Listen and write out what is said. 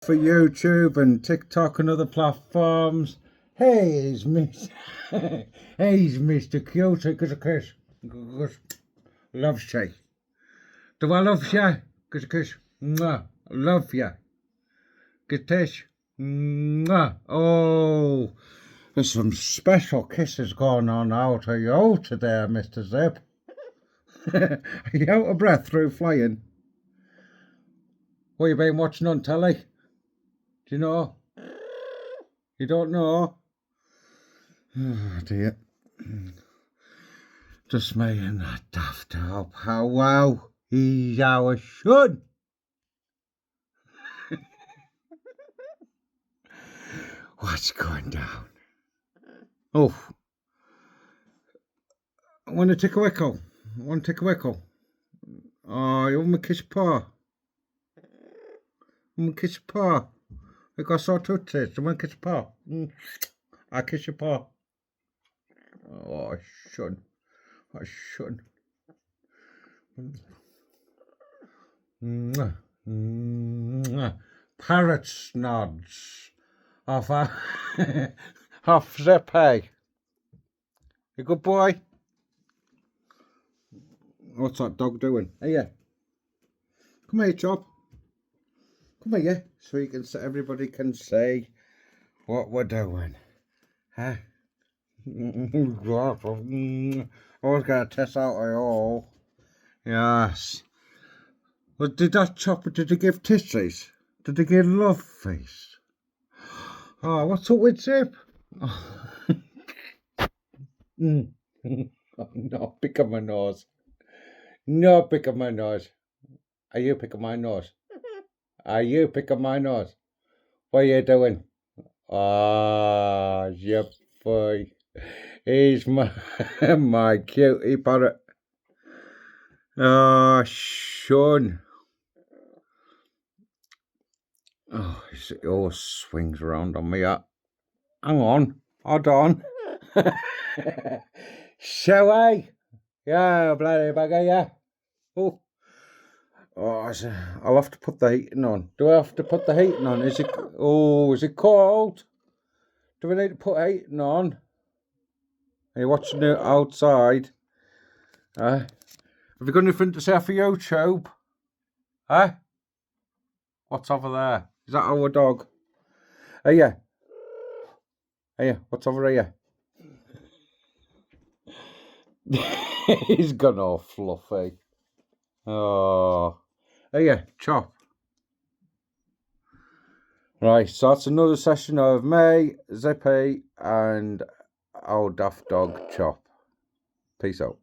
For YouTube and TikTok and other platforms. Hey, he's Mr. Cutie, cause of kiss. Loves you. Do I love you? Cause of kiss. Mwah. Love you. Good tish. Mwah. Oh, there's some special kisses going on out of you today, Mr. Zip. Are you out of breath through flying? What you been watching on telly? Do you know? You don't know? Oh dear. Just me and that daft help. How wow. He's our son. What's going down? Oh. I want to take a wickle. Oh, you want me to kiss your paw? Kiss your paw. I got sore toothpaste. You want to kiss your paw? I'll kiss your paw. Oh, I shouldn't. Parrot snods off off zippy. You good boy? What's that dog doing? Here. Come here, Chop. Come here, so you can everybody can see what we're doing. Huh? I was gonna test out all. Yes. Well, did that Chopper, did he give tissues? Did he give love face? Oh, what's up with Zip? Oh. No, pick up my nose. No, pick up my nose. Are you picking my nose? Are you picking my nose? What are you doing? Ah, yep, boy. He's my my cutie parrot. Oh, Sean. Oh, it all swings around on me. Hang on. Hold on. Shall I? Yeah, bloody bugger, yeah. Oh. Oh, I'll have to put the heating on. Do I have to put the heating on? Is it cold? Do we need to put heating on? Are you watching it outside? Have you got anything to say for YouTube? Huh? What's over there? Is that our dog? Hey, what's over here? He's gone all fluffy. Oh. Hey, Chop. Right, so that's another session of me, Zippy, and our daft dog, Chop. Peace out.